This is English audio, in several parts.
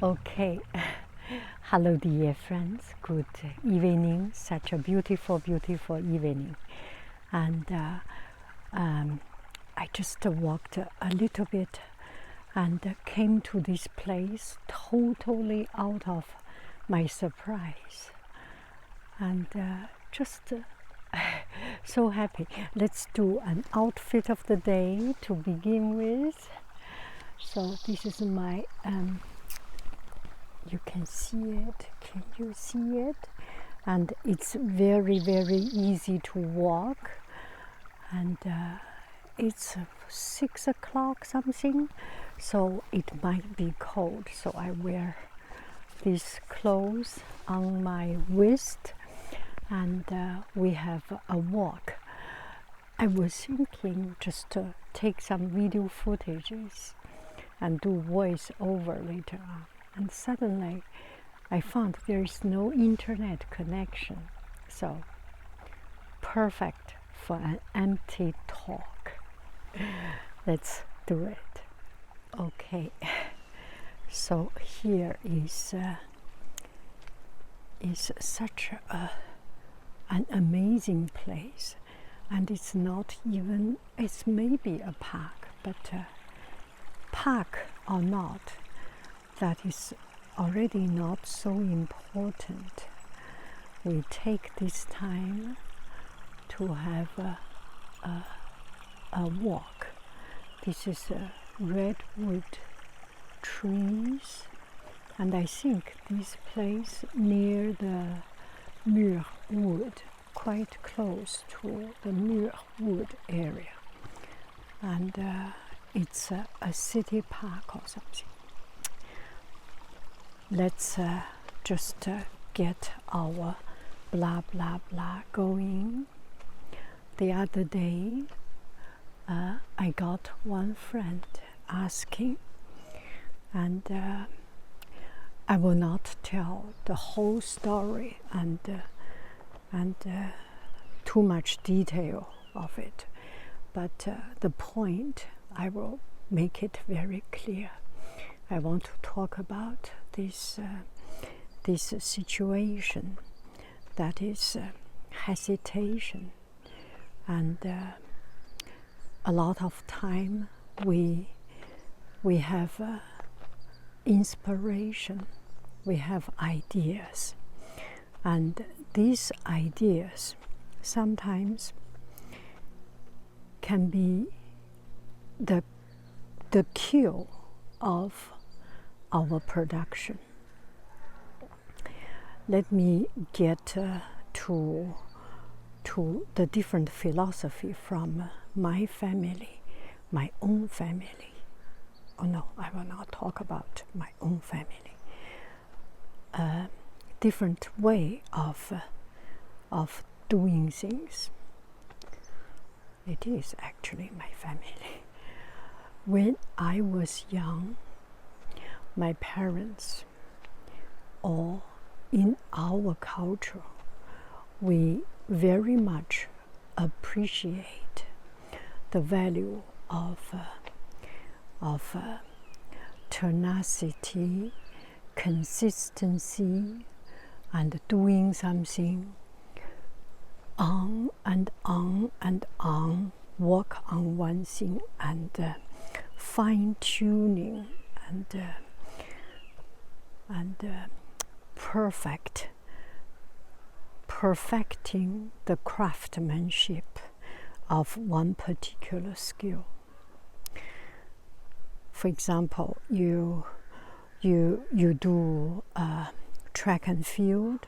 Okay, hello, dear friends. Good evening. Such a beautiful, beautiful evening. And I just walked a little bit and came to this place totally out of my surprise. And just so happy. Let's do an outfit of the day to begin with. So this is my you can see it. Can you see it? And it's very, very easy to walk. And it's 6 o'clock something, so it might be cold. So I wear these clothes on my waist, and we have a walk. I was thinking just to take some video footages and do voice over later on. And suddenly I found there is no internet connection. So perfect for an empty talk. Let's do it. Okay. So here is such an amazing place. And it's not even, it's maybe a park, but park or not, that is already not so important. We take this time to have a walk. This is redwood trees, and I think this place near the Muir Wood, quite close to the Muir Wood area, and it's a city park or something. Let's just get our blah blah blah going. The other day I got one friend asking, and I will not tell the whole story and too much detail of it, but the point I will make it very clear. I want to talk about this situation that is hesitation, and a lot of time we have inspiration, we have ideas, and these ideas sometimes can be the kill of our production. Let me get to the different philosophy from my family, my own family. Oh no, I will not talk about my own family. Different way of doing things. It is actually my family. When I was young, my parents, or in our culture, we very much appreciate the value of tenacity, consistency, and doing something on and on and on, work on one thing, and fine-tuning and perfecting the craftsmanship of one particular skill. For example, you do track and field,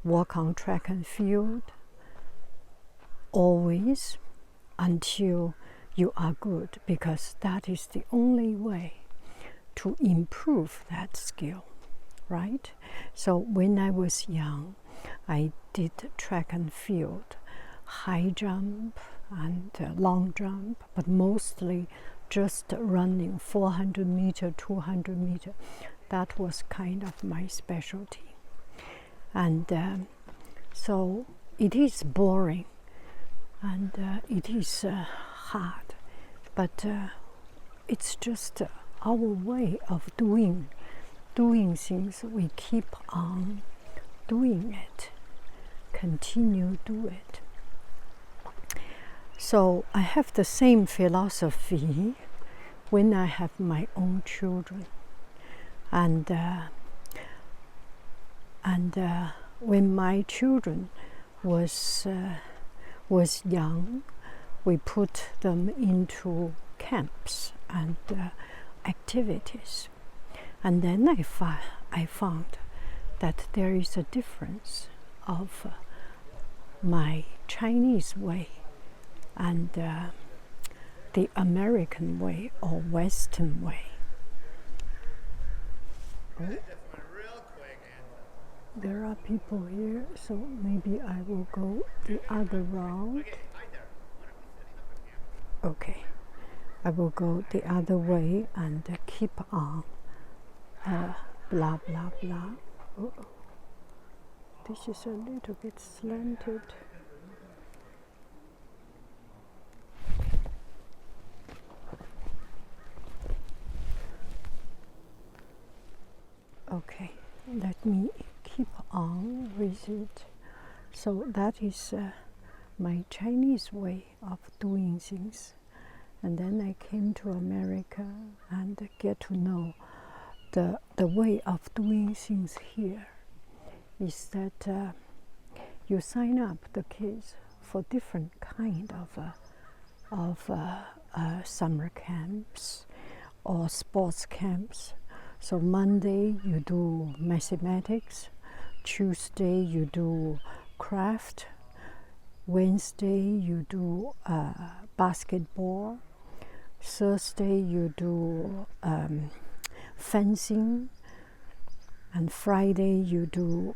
work on track and field always until you are good, because that is the only way to improve that skill, right? So when I was young, I did track and field, high jump and long jump, but mostly just running 400 meter, 200 meter. That was kind of my specialty. And so it is boring, and it is hard, but it's just our way of doing doing things, we keep on doing it, continue do it. So I have the same philosophy when I have my own children, and when my children was young, we put them into camps and activities, and then I found that there is a difference of my Chinese way and the American way or Western way. Oh. There are people here, so maybe I will go the other route. Okay, I will go the other way and keep on blah blah blah. Uh-oh. This is a little bit slanted. Okay, let me keep on with it. So that is my Chinese way of doing things. And then I came to America and get to know the way of doing things here is that you sign up the kids for different kind of summer camps or sports camps. So Monday you do mathematics, Tuesday you do craft, Wednesday you do basketball, Thursday you do fencing, and Friday you do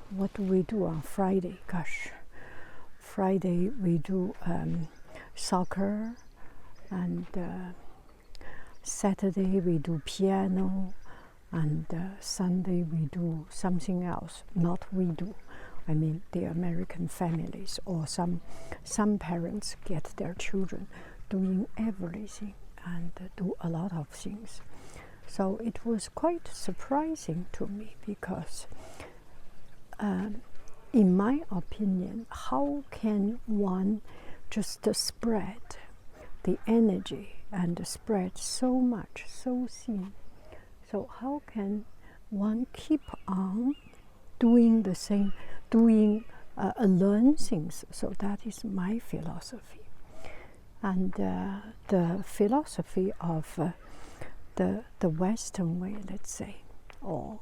what do we do on Friday? Gosh, Friday we do soccer, and Saturday we do piano, and Sunday we do something else. Not we do, I mean the American families, or some parents get their children doing everything and do a lot of things. So it was quite surprising to me because in my opinion, how can one just spread the energy and spread so much, so thin? So how can one keep on doing the same, learn things? So that is my philosophy. And the philosophy of the Western way, let's say, or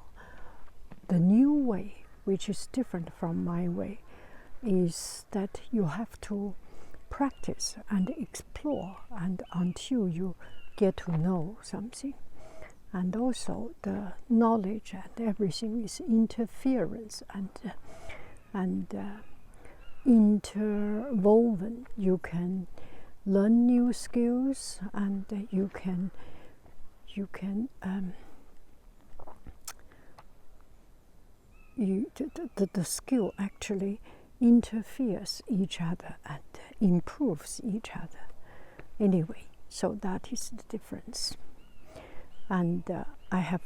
the new way, which is different from my way, is that you have to practice and explore and until you get to know something. And also the knowledge and everything is interference and interwoven. You can learn new skills, and the skill actually interferes each other and improves each other. Anyway, so that is the difference. And I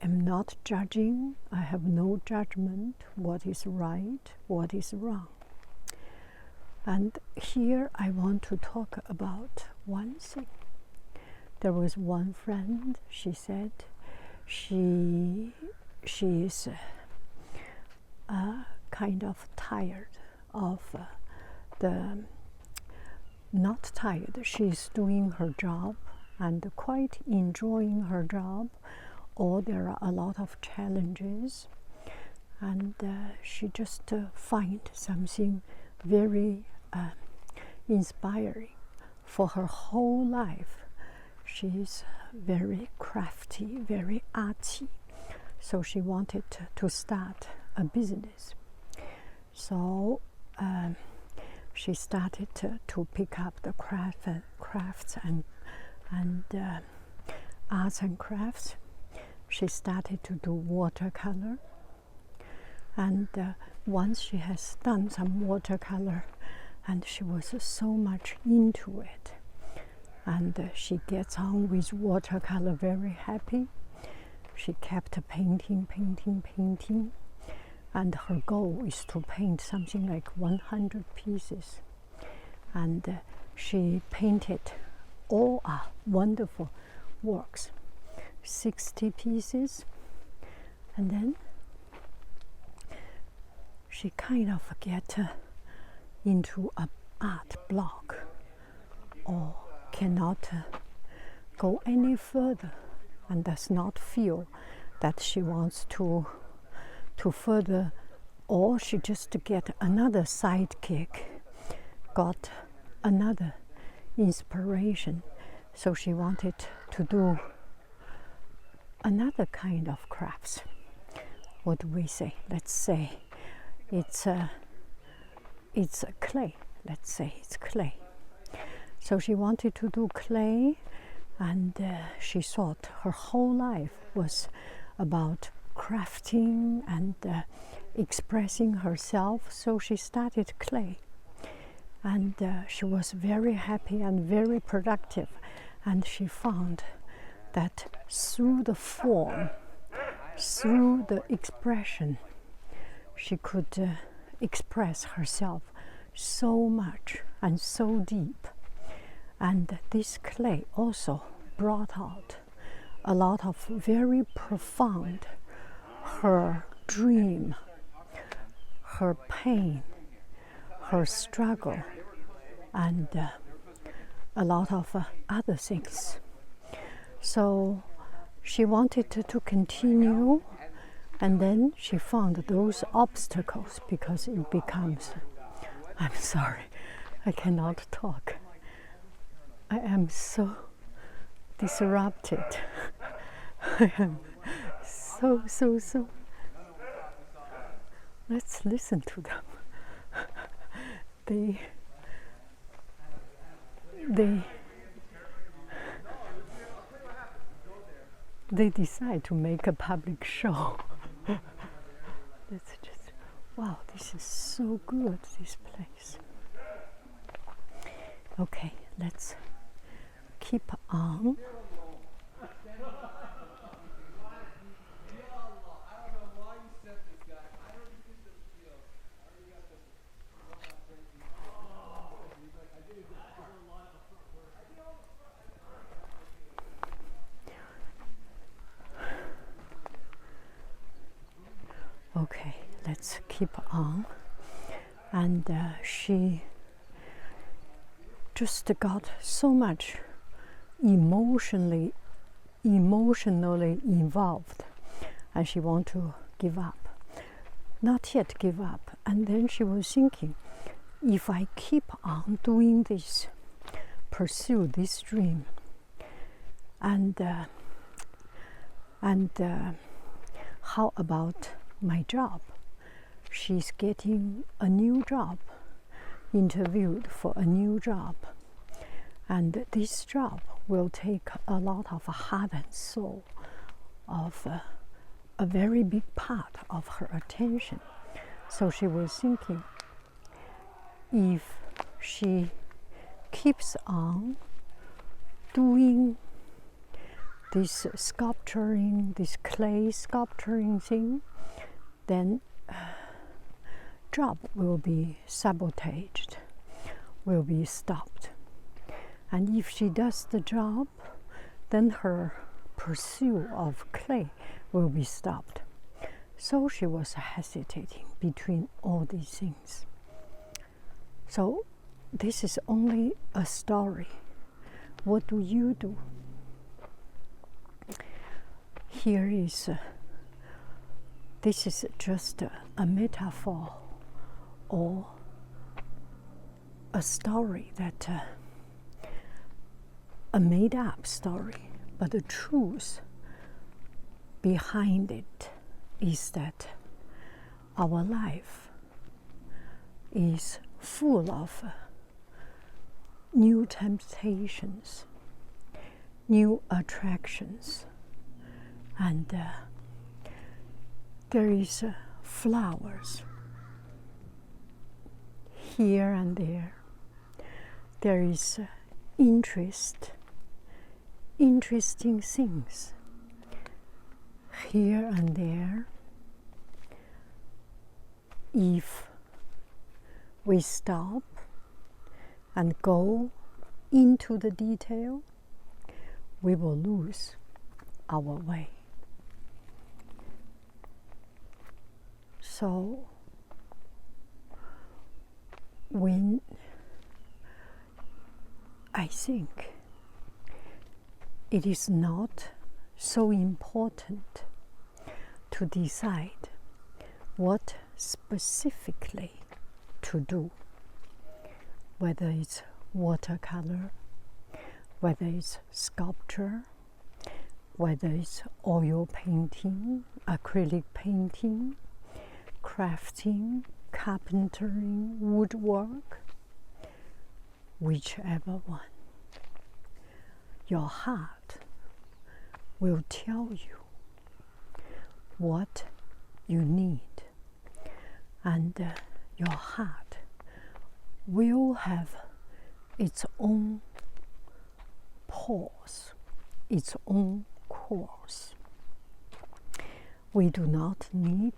am not judging. I have no judgment what is right, what is wrong. And here I want to talk about one thing. There was one friend, she said she is kind of tired of not tired, she's doing her job and quite enjoying her job, or there are a lot of challenges, and she just find something very inspiring. For her whole life she's very crafty, very artsy, so she wanted to start a business. So she started to pick up the crafts and arts and crafts. She started to do watercolor, and once she has done some watercolor and she was so much into it. And she gets on with watercolor very happy. She kept painting, painting, painting, and her goal is to paint something like 100 pieces. And she painted all wonderful works, 60 pieces, and then she kind of get into an art block, or cannot go any further, and does not feel that she wants to further, or she just get another sidekick, got another inspiration, so she wanted to do another kind of crafts. What do we say? Let's say it's clay. Let's say it's clay. So she wanted to do clay, and she thought her whole life was about crafting and expressing herself. So she started clay, and she was very happy and very productive. And she found that through the form, through the expression, she could express herself so much and so deep. And this clay also brought out a lot of very profound, her dream, her pain, her struggle, and a lot of other things. So she wanted to continue, and then she found those obstacles, because it becomes, I'm sorry, I cannot talk. I am so disrupted. I am so. Let's listen to them. They decide to make a public show. That's just, wow, this is so good, this place. Okay, let's keep on. Okay, let's keep on. And she just got so much emotionally involved, and she wanted to give up. Not yet give up. And then she was thinking, if I keep on doing this, pursue this dream, and how about my job? She's getting a new job, interviewed for a new job, and this job will take a lot of heart and soul, of a very big part of her attention. So she was thinking, if she keeps on doing this sculpturing, this clay sculpturing thing, then job will be sabotaged, will be stopped. And if she does the job, then her pursuit of clay will be stopped. So she was hesitating between all these things. So this is only a story. What do you do? Here is, this is just a metaphor, or a story that, a made up story, but the truth behind it is that our life is full of new temptations, new attractions, and there is flowers here and there, there is interesting things here and there. If we stop and go into the detail, we will lose our way. So when I think it is not so important to decide what specifically to do, whether it's watercolor, whether it's sculpture, whether it's oil painting, acrylic painting, crafting, carpentering, woodwork, whichever one. Your heart will tell you what you need, and your heart will have its own pause, its own course. We do not need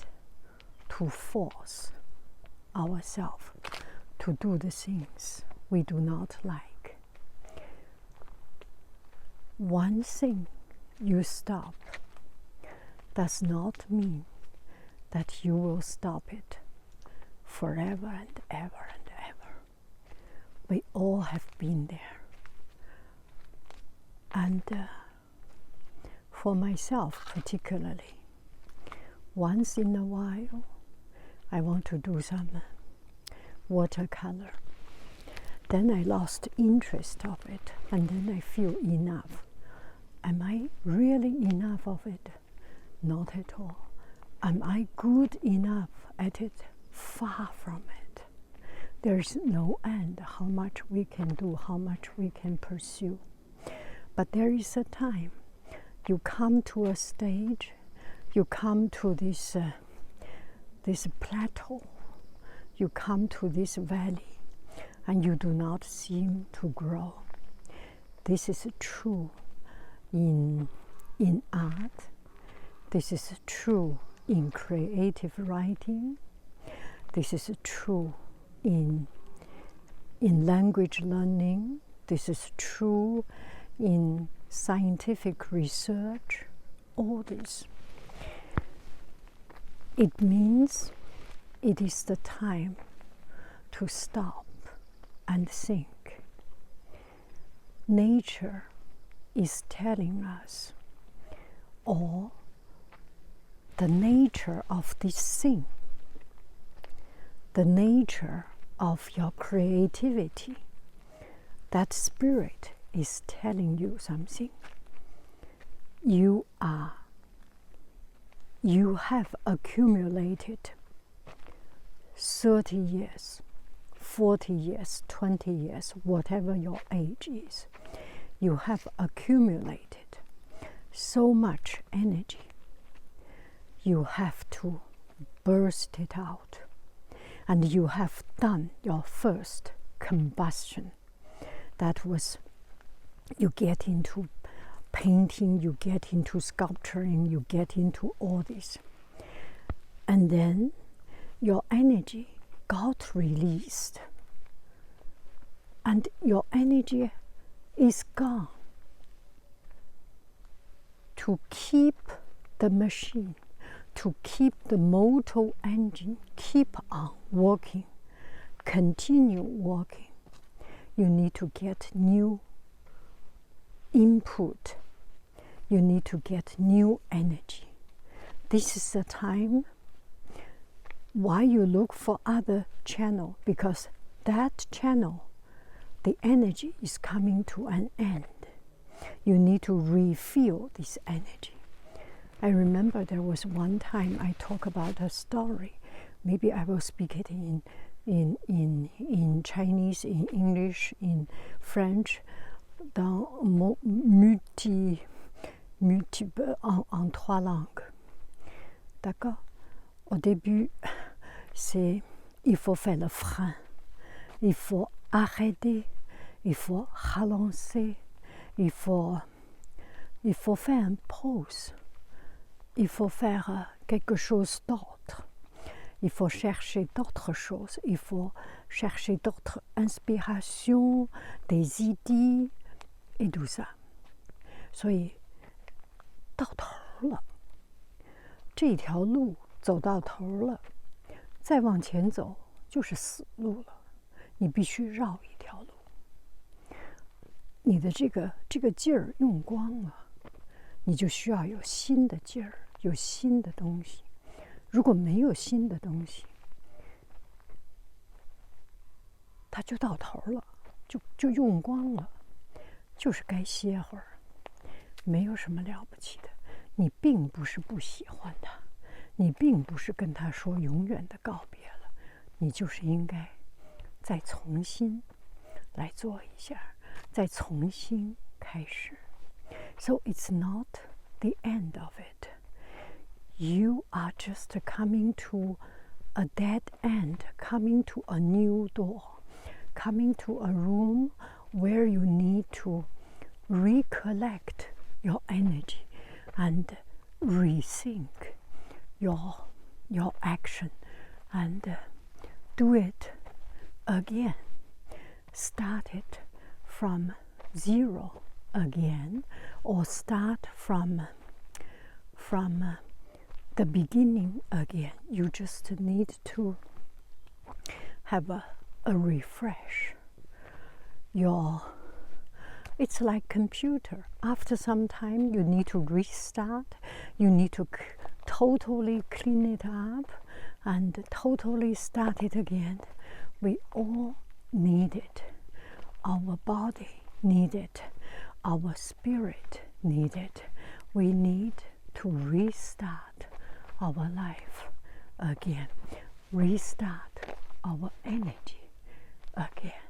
to force ourselves to do the things we do not like. One thing you stop does not mean that you will stop it forever and ever and ever. We all have been there. And for myself particularly, once in a while, I want to do some watercolor. Then I lost interest of it, and then I feel enough. Am I really enough of it? Not at all. Am I good enough at it? Far from it. There's no end how much we can do, how much we can pursue. But there is a time you come to a stage, you come to this plateau, you come to this valley, and you do not seem to grow. This is true in art. This is true in creative writing. This is true in language learning. This is true in scientific research. All this. It means it is the time to stop and think. Nature is telling us, or the nature of this thing, the nature of your creativity, that spirit is telling you something. You have accumulated 30 years, 40 years, 20 years, whatever your age is. You have accumulated so much energy. You have to burst it out. And you have done your first combustion. That was, you get into painting, you get into sculpturing, you get into all this. And then your energy got released. And your energy is gone. To keep the machine, to keep the motor engine, keep on working, continue working, you need to get new input. You need to get new energy. This is the time why you look for other channel, because that channel, the energy is coming to an end. You need to refill this energy. I remember there was one time I talk about a story. Maybe I will speak it in Chinese, in English, in French, dans multiple, en 3 langues. D'accord? Au début, c'est il faut faire le frein. Il faut arrêter. il faut relancer, il faut faire une pause, il faut faire quelque chose d'autre, il faut chercher d'autres choses, il faut chercher d'autres inspirations, des idées et tout ça。所以到头了，这条路走到头了，再往前走就是死路了，你必须绕一条路。你的这个劲儿用光了，你就需要有新的劲儿，有新的东西。如果没有新的东西，它就到头了，就用光了，就是该歇会儿，没有什么了不起的。你并不是不喜欢他，你并不是跟他说永远的告别了，你就是应该再重新来做一下，再重新开始。So it's not the end of it. You are just coming to a dead end, coming to a new door, coming to a room where you need to recollect your energy and rethink your action and do it again. Start it from zero again, or start from the beginning again. You just need to have a refresh. It's like computer. After some time, you need to restart. You need to totally clean it up and totally start it again. We all need it. Our body need it. Our spirit need it. We need to restart our life again. Restart our energy again.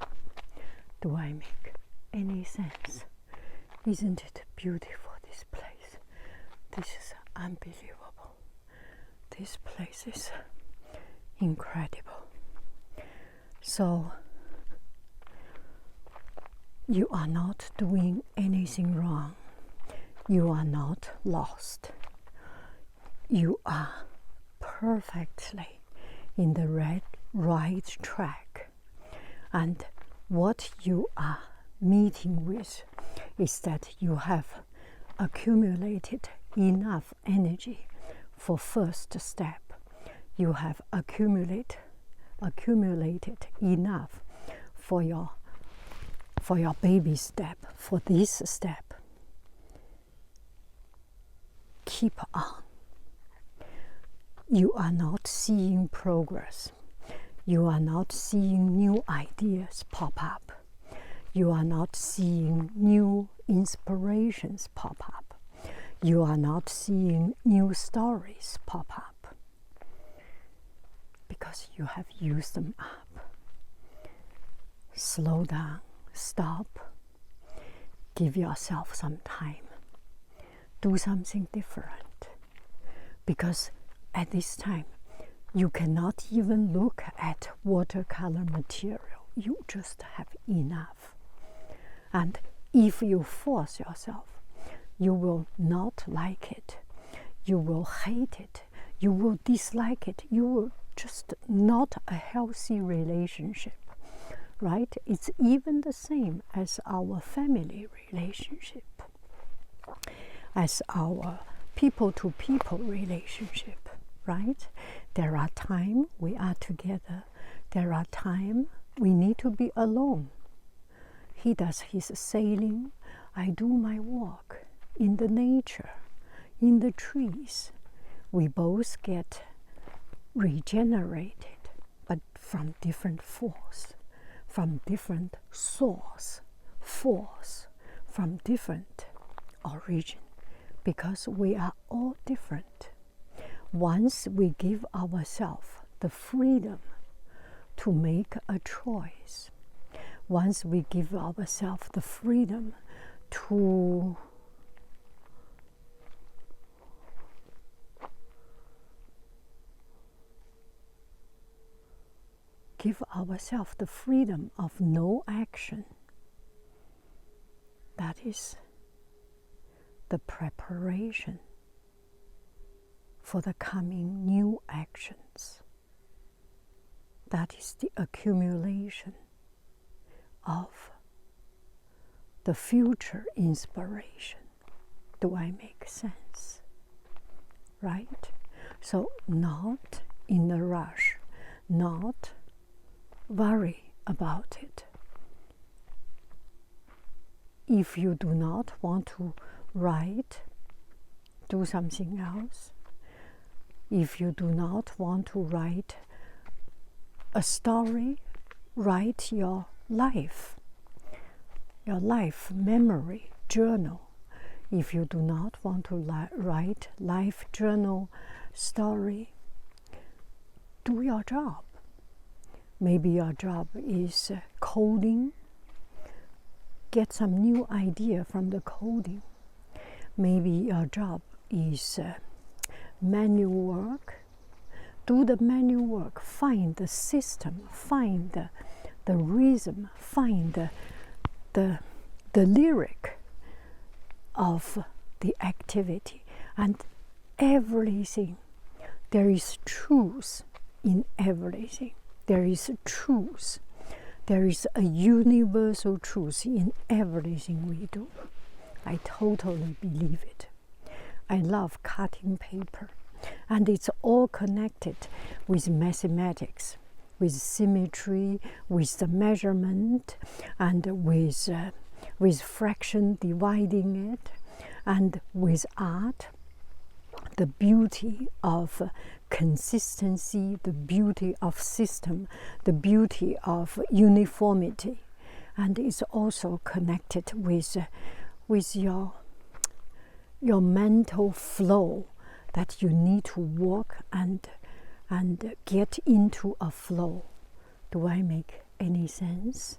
Do I make any sense? Isn't it beautiful, this place? This is unbelievable. This place is incredible. So, you are not doing anything wrong. You are not lost. You are perfectly in the right track. And what you are meeting with is that you have accumulated enough energy for first step. You have accumulated enough for your baby step, for this step. Keep on. You are not seeing progress. You are not seeing new ideas pop up. You are not seeing new inspirations pop up. You are not seeing new stories pop up. Because you have used them up. Slow down. Stop. Give yourself some time. Do something different. Because at this time, you cannot even look at watercolor material. You just have enough. And if you force yourself, you will not like it. You will hate it. You will dislike it. You will just not a healthy relationship. Right? It's even the same as our family relationship, as our people-to-people relationship, right? There are times we are together. There are times we need to be alone. He does his sailing. I do my walk in the nature, in the trees. We both get regenerated, but from different force. From different source, force, from different origin, because we are all different. Once we give ourselves the freedom to make a choice, once we give ourselves the freedom to give ourselves the freedom of no action, That is the preparation for the coming new actions. That is the accumulation of the future inspiration. Do I make sense? Right? So not in a rush, not worry about it. If you do not want to write, do something else. If you do not want to write a story, write your life memory journal. If you do not want to write life journal story, do your job. Maybe your job is coding. Get some new idea from the coding. Maybe your job is manual work. Do the manual work. Find the system. Find the rhythm. Find the lyric of the activity. And everything, there is truth in everything. There is truth. There is a universal truth in everything we do. I totally believe it. I love cutting paper, and it's all connected with mathematics, with symmetry, with the measurement, and with fraction dividing it, and with art, the beauty of consistency, the beauty of system, the beauty of uniformity, and it's also connected with your mental flow, that you need to walk and get into a flow. Do I make any sense?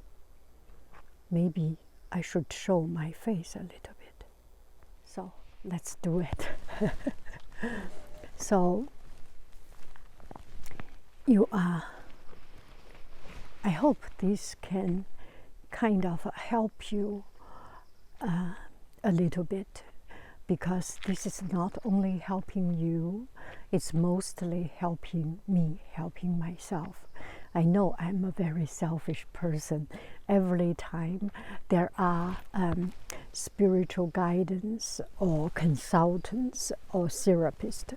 Maybe I should show my face a little bit. So let's do it. So I hope this can kind of help you a little bit, because this is not only helping you, it's mostly helping me, helping myself. I know I'm a very selfish person. Every time there are spiritual guidance or consultants or therapists,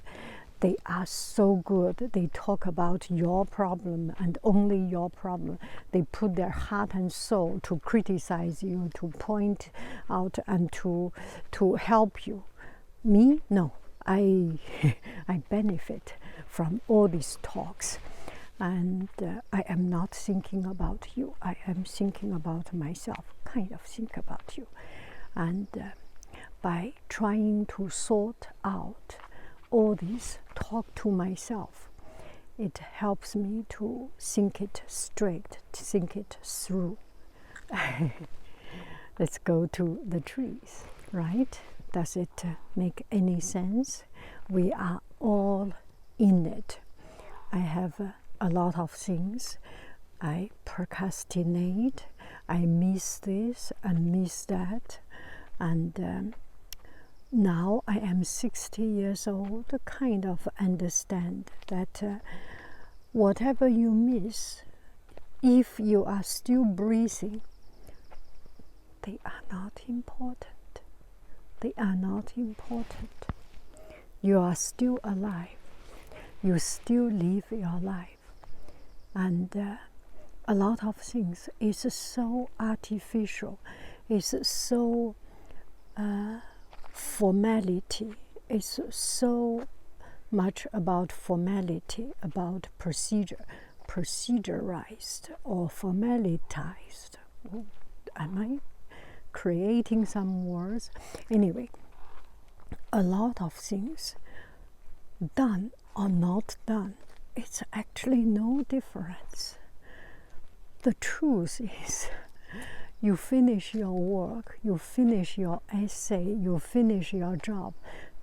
they are so good. They talk about your problem and only your problem. They put their heart and soul to criticize you, to point out and to help you. Me? No. I benefit from all these talks. And I am not thinking about you. I am thinking about myself, kind of think about you. And by trying to sort out all this, talk to myself, it helps me to think it straight, think it through. Let's go to the trees, right? Does it make any sense? We are all in it. I have a lot of things. I procrastinate. I miss this and miss that. And now I am 60 years old, kind of understand that whatever you miss, if you are still breathing, they are not important. They are not important. You are still alive. You still live your life. And a lot of things is so artificial, is so formality. It's so much about formality, about procedurized or formalitized. Am I creating some words? Anyway, a lot of things, done or not done, it's actually no difference. The truth is, you finish your work, you finish your essay, you finish your job,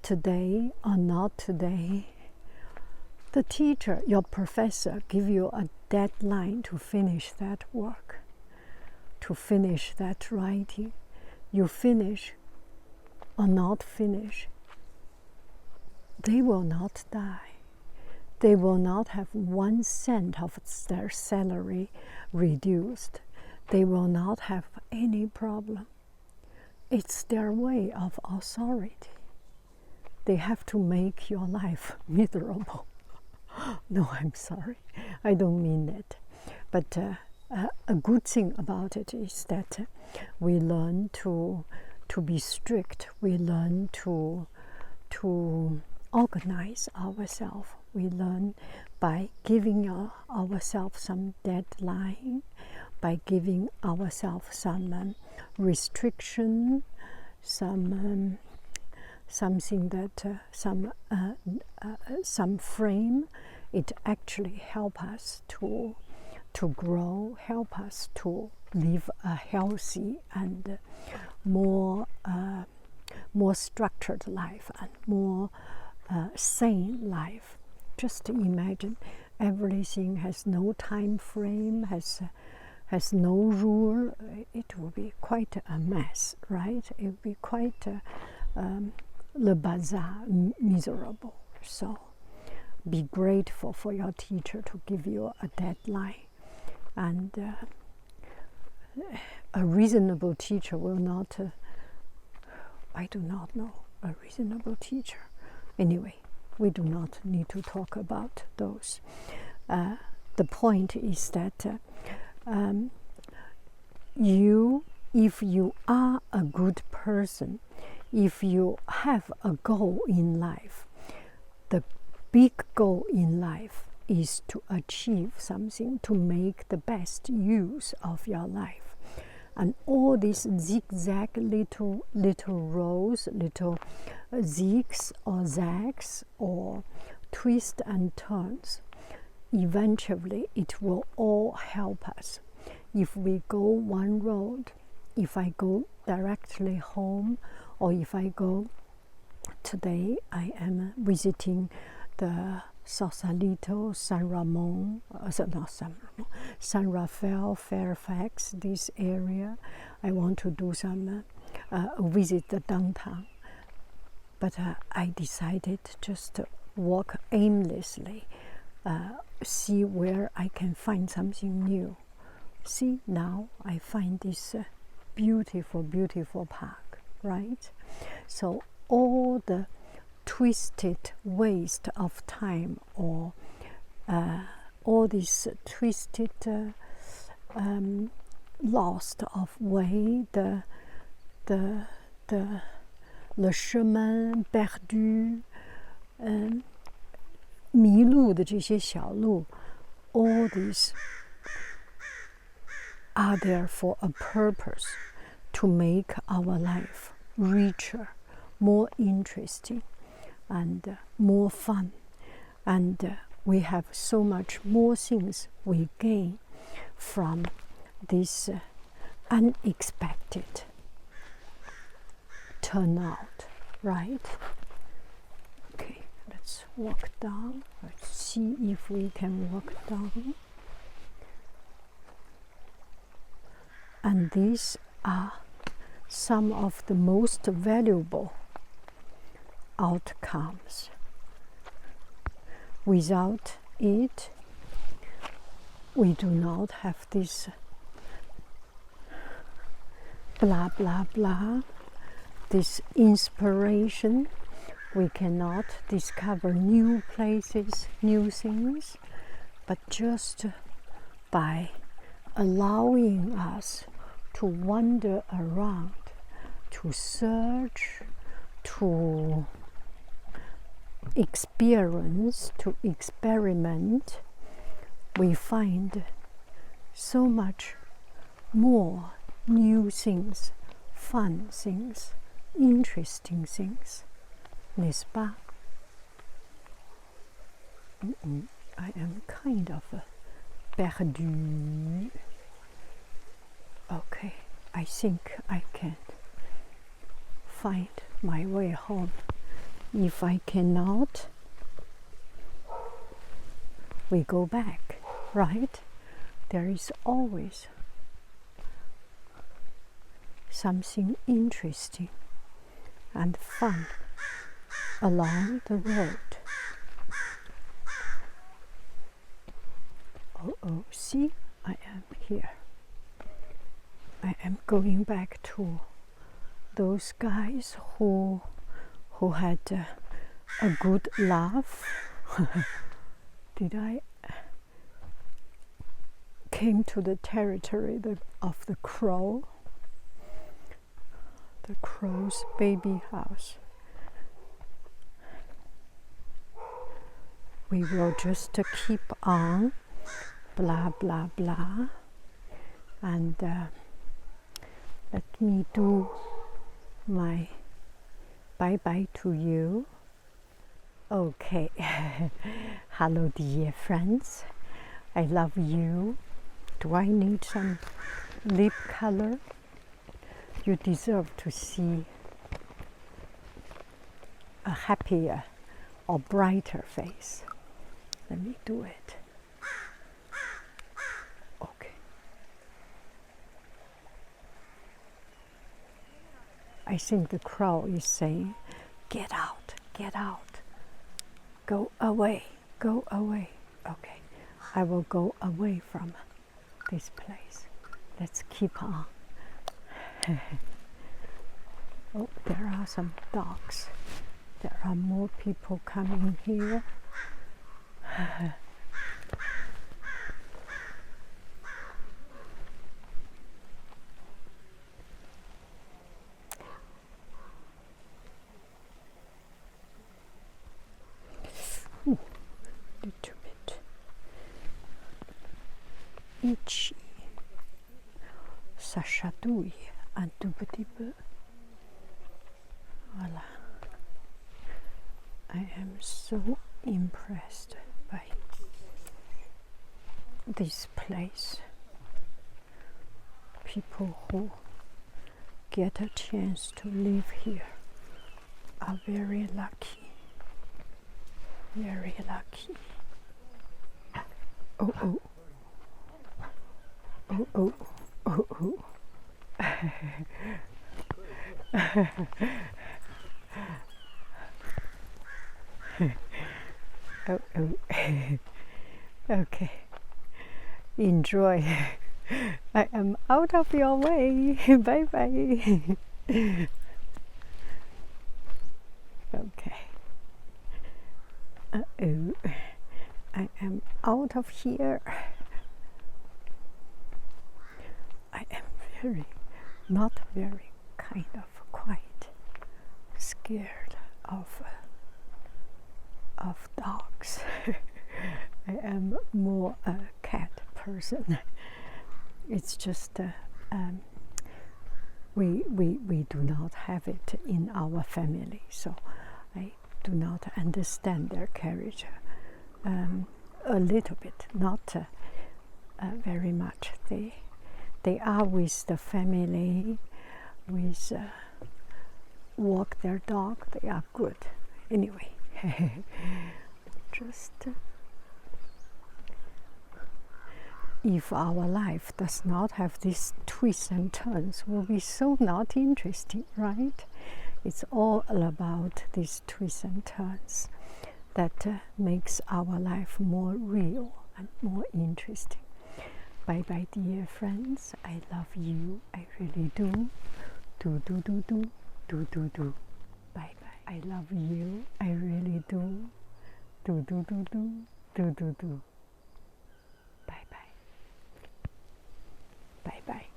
today or not today. The teacher, your professor, give you a deadline to finish that work, to finish that writing. you finish or not finish, they will not die. They will not have 1 cent of their salary reduced. They will not have any problem. It's their way of authority. They have to make your life miserable. No, I'm sorry. I don't mean that. But a good thing about it is that we learn to be strict. We learn to organize ourselves. We learn by giving ourselves some deadline, by giving ourselves some restriction, some something that some frame. It actually helps us to grow, help us to live a healthy and more structured life and more sane life. Just imagine everything has no time frame, has no rule. It will be quite a mess, right? It will be quite le bazar, miserable. So be grateful for your teacher to give you a deadline. And a reasonable teacher will not, I do not know, a reasonable teacher. Anyway, we do not need to talk about those. The point is that if you are a good person, if you have a goal in life, the big goal in life is to achieve something, to make the best use of your life. And all these zigzag little rows, little zigs or zags or twists and turns, eventually it will all help us. If we go one road, if I go directly home, or if I go today, I am visiting the Sausalito, San Ramon, not San Ramon, San Rafael, Fairfax, this area. I want to do some visit the downtown. But I decided just to walk aimlessly, see where I can find something new. See, now I find this beautiful, beautiful park, right? So all the twisted waste of time, or all this twisted lost of way, le chemin perdu, 迷路的这些小路, all these are there for a purpose, to make our life richer, more interesting, and more fun. And we have so much more things we gain from this unexpected turnout, right? Okay, let's walk down. Let's see if we can walk down. And these are some of the most valuable outcomes. Without it, we do not have this blah blah blah, this inspiration. We cannot discover new places, new things, but just by allowing us to wander around, to search, to experience, to experiment, we find so much more new things, fun things, interesting things. N'est-ce pas? I am kind of perdu. Okay, I think I can find my way home. If I cannot, we go back, right? There is always something interesting and fun along the road. Oh, see, I am here. I am going back to those guys who had a good laugh. Did I came to the territory of the crow? The crow's baby house. We will just keep on, blah blah blah, and let me do my bye-bye to you. Okay. Hello dear friends, I love you. Do I need some lip color? You deserve to see a happier or brighter face. Let me do it. Okay. I think the crow is saying, get out, get out. Go away, go away. Okay, I will go away from this place. Let's keep on. Oh, there are some dogs. There are more people coming here. Little bit itchy. Ça chatouille un tout petit peu. Voilà. I am so impressed by this place. People who get a chance to live here are very lucky. Very lucky. Oh, oh. Oh, oh. Oh, oh. Oh, oh. Okay. Enjoy. I am out of your way. Bye bye. Okay. Uh-oh. I am out of here. I am not very kind of quite scared of dogs. I am more a cat person. It's just we do not have it in our family, so I do not understand their character. A little bit, not very much. They are with the family, with walk their dog. They are good. Anyway, just if our life does not have these twists and turns, will be so not interesting, right? It's all about these twists and turns that makes our life more real and more interesting. Bye bye dear friends, I love you, I really do. Do. Bye bye. I love you, I really do. Do. Bye bye. Bye bye.